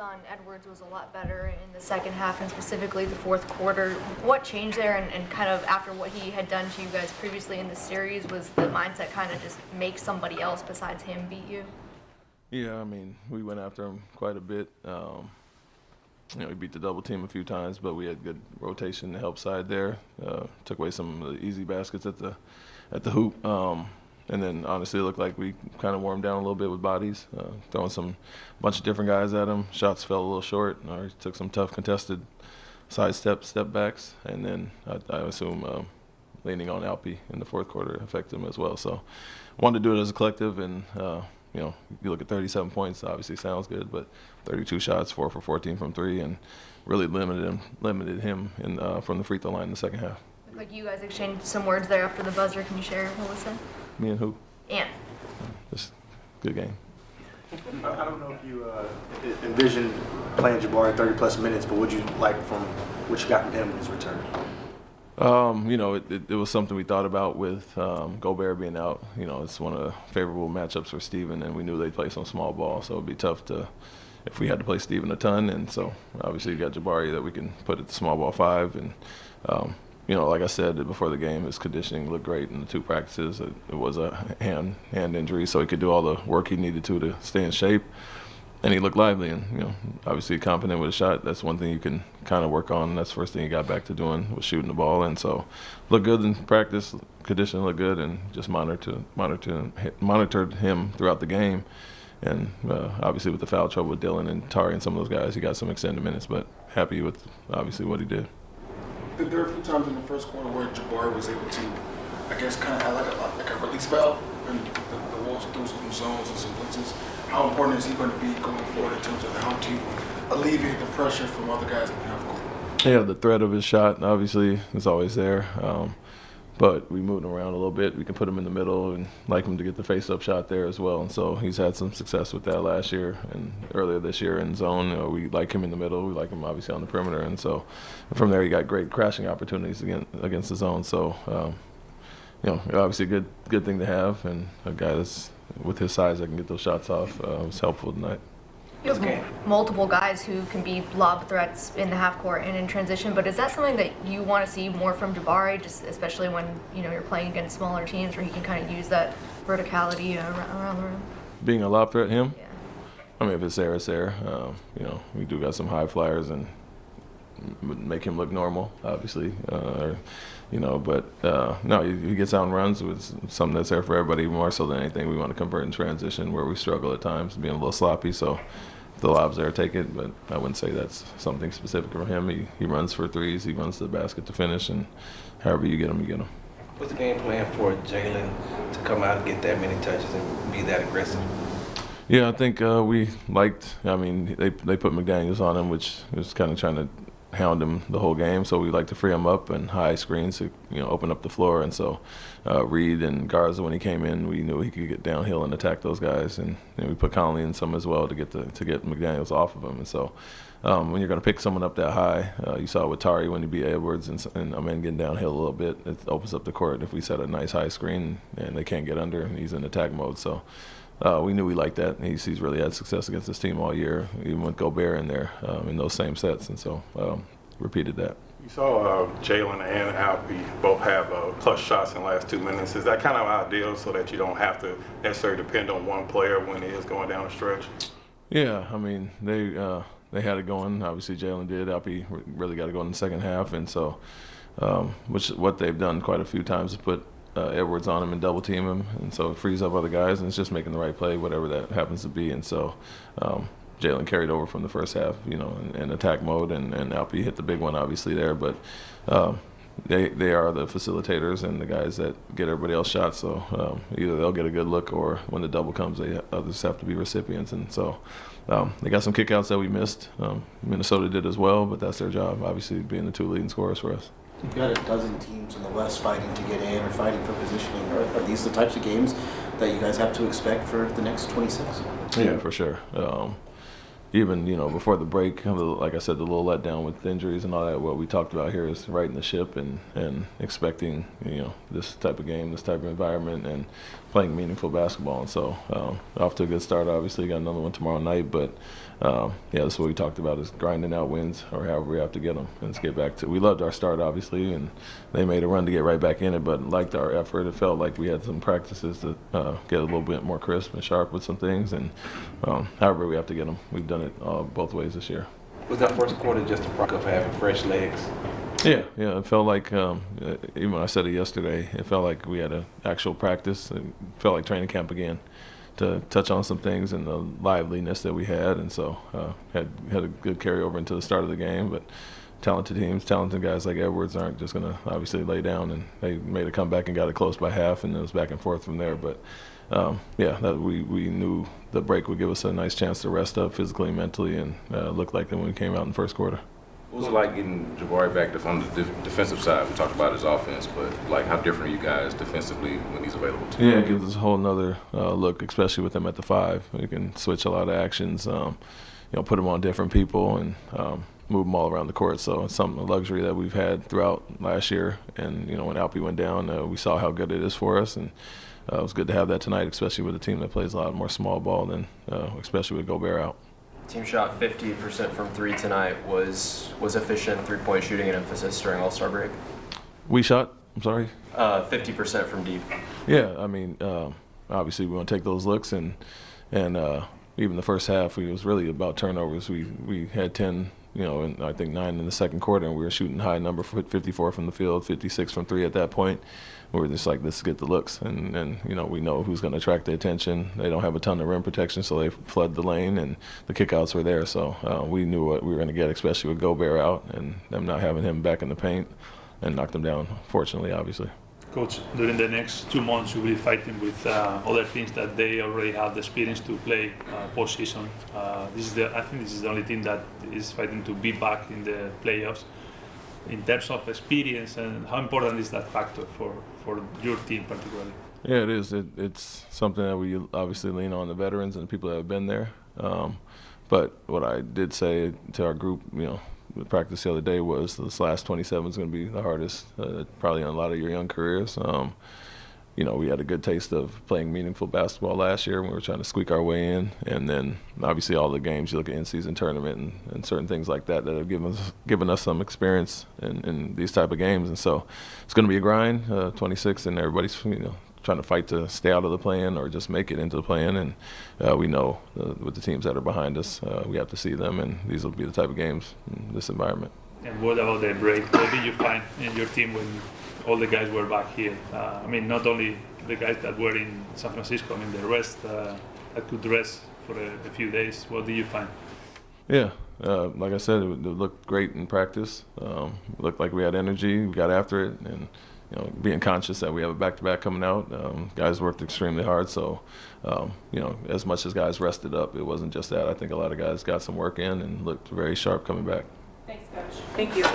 On Edwards was a lot better in the second half and specifically the fourth quarter. What changed there and kind of after what he had done to you guys previously in the series was the mindset kind of just make somebody else besides him beat you? Yeah, I mean, we went after him quite a bit. We beat the double team a few times, but we had good rotation to help side there. Took away some of the easy baskets at the hoop. And then, honestly, it looked like we kind of wore him down a little bit with bodies, throwing bunch of different guys at him. Shots fell a little short. He took some tough contested side step backs. And then I assume leaning on Alpi in the fourth quarter affected him as well. So wanted to do it as a collective. And, you look at 37 points, obviously sounds good, but 32 shots, 4 for 14 from three, and really limited him from the free throw line in the second half. Like you guys exchanged some words there after the buzzer. Can you share what was said? Me and who? Ant. Just good game. I don't know if you envision playing Jabari 30-plus minutes, but what you like from what you got from him in his return? It was something we thought about with Gobert being out. It's one of the favorable matchups for Steven, and we knew they'd play some small ball, so it'd be tough if we had to play Steven a ton. And so obviously you got Jabari that we can put at the small ball 5. And, like I said before the game, his conditioning looked great in the 2 practices. It was a hand injury, so he could do all the work he needed to stay in shape. And he looked lively and, obviously confident with a shot. That's one thing you can kind of work on. That's the first thing he got back to doing was shooting the ball. And so looked good in practice, conditioning looked good, and just monitored him throughout the game. And obviously with the foul trouble with Dillon and Tari and some of those guys, he got some extended minutes, but happy with obviously what he did. There were a few times in the first quarter where Jabari was able to, I guess, kind of have like a release valve, and the Wolves threw some zones and some blitzes. How important is he going to be going forward in terms of how to alleviate the pressure from other guys in the half court? Yeah, the threat of his shot obviously is always there. But we moved him around a little bit. We can put him in the middle and like him to get the face-up shot there as well. And so he's had some success with that last year and earlier this year in zone. We like him in the middle. We like him obviously on the perimeter. And so from there he got great crashing opportunities against the zone. So, obviously a good thing to have. And a guy that's with his size that can get those shots off was helpful tonight. You have multiple guys who can be lob threats in the half court and in transition, but is that something that you want to see more from Jabari, just especially when you're playing against smaller teams where he can kind of use that verticality around the rim? Being a lob threat, him? Yeah. I mean, if it's there, it's there. We do got some high flyers and make him look normal, obviously. But no, he gets out and runs with something that's there for everybody. More so than anything, we want to convert in transition where we struggle at times, being a little sloppy. So if the lob's there, take it. But I wouldn't say that's something specific for him. He runs for threes. He runs to the basket to finish, and however you get him, you get him. What's the game plan for Jalen to come out and get that many touches and be that aggressive? Yeah, I think we liked. I mean, they put McDaniels on him, which was kind of trying to hound him the whole game, so we like to free him up and high screens to open up the floor. And so Reed and Garza, when he came in, we knew he could get downhill and attack those guys, and we put Conley in some as well to get McDaniels off of him. And so when you're going to pick someone up that high, you saw it with Tari when he beat Edwards and getting downhill a little bit, it opens up the court. If we set a nice high screen and they can't get under, and he's in attack mode. So we knew we liked that. He's really had success against this team all year, even with Gobert in there in those same sets, and so repeated that. You saw Jalen and Alpi both have clutch shots in the last 2 minutes. Is that kind of ideal so that you don't have to necessarily depend on one player when he is going down the stretch? Yeah, I mean, they had it going. Obviously, Jalen did. Alpi really got to go in the second half, and so which is what they've done quite a few times to put Edwards on him and double team him, and so it frees up other guys, and it's just making the right play, whatever that happens to be. And so Jalen carried over from the first half, in attack mode, and Alpi hit the big one obviously there, but they are the facilitators and the guys that get everybody else shots. So either they'll get a good look, or when the double comes, others have to be recipients. And so they got some kickouts that we missed. Minnesota did as well, but that's their job, obviously, being the 2 leading scorers for us. You've got a dozen teams in the West fighting to get in or fighting for positioning. Are these the types of games that you guys have to expect for the next 26? Yeah, for sure. Even, before the break, like I said, the little letdown with injuries and all that, what we talked about here is righting the ship and expecting, this type of game, this type of environment, and playing meaningful basketball. And so off to a good start, obviously. Got another one tomorrow night, but that's what we talked about, is grinding out wins or however we have to get them. And let's get back to, we loved our start, obviously, and they made a run to get right back in it, but liked our effort. It felt like we had some practices to get a little bit more crisp and sharp with some things, and however we have to get them. We've done it both ways this year. Was that first quarter just a product of having fresh legs? Yeah, it felt like, even when I said it yesterday, it felt like we had an actual practice. It felt like training camp again, to touch on some things and the liveliness that we had, and so had a good carryover into the start of the game. But talented teams, talented guys like Edwards aren't just going to obviously lay down, and they made a comeback and got it close by half, and it was back and forth from there. But that we knew the break would give us a nice chance to rest up physically and mentally, and look like that when we came out in the first quarter. What was it like getting Jabari back on the defensive side? We talked about his offense, but like how different are you guys defensively when he's available to you? Yeah, it gives us a whole nother look, especially with him at the 5. We can switch a lot of actions, put him on different people, and move them all around the court. So it's a luxury that we've had throughout last year. And when Alpy went down, we saw how good it is for us, and it was good to have that tonight, especially with a team that plays a lot more small ball than, especially with Gobert out. Team shot 50% from 3 tonight. Was efficient three-point shooting an emphasis during All-Star break? We shot, I'm sorry? 50% from deep. Yeah, I mean, obviously we want to take those looks, and even the first half, it was really about turnovers. We had 10, and I think 9 in the second quarter, and we were shooting high number, 54 from the field, 56 from 3 at that point. We were just like, let's get the looks, and we know who's going to attract the attention. They don't have a ton of rim protection, so they flood the lane, and the kickouts were there. So we knew what we were going to get, especially with Gobert out and them not having him back in the paint, and knocked them down, fortunately, obviously. Coach, during the next 2 months, you will be fighting with other teams that they already have the experience to play postseason. I think this is the only team that is fighting to be back in the playoffs. In terms of experience, and how important is that factor for your team particularly? Yeah, it is. It's something that we obviously lean on the veterans and the people that have been there. But what I did say to our group, the practice the other day, was this last 27 is going to be the hardest, probably in a lot of your young careers. We had a good taste of playing meaningful basketball last year when we were trying to squeak our way in. And then obviously all the games, you look at in-season tournament and certain things like that have given us some experience in these type of games. And so it's going to be a grind, 26, and everybody's trying to fight to stay out of the play-in or just make it into the play-in. And we know with the teams that are behind us, we have to see them, and these will be the type of games in this environment. And what about the break? What did you find in your team when all the guys were back here? Not only the guys that were in San Francisco, the rest that could rest for a few days. What did you find? Yeah, like I said, it looked great in practice. It looked like we had energy. We got after it, and being conscious that we have a back-to-back coming out. Guys worked extremely hard, so as much as guys rested up, it wasn't just that. I think a lot of guys got some work in and looked very sharp coming back. Thanks, Coach. Thank you.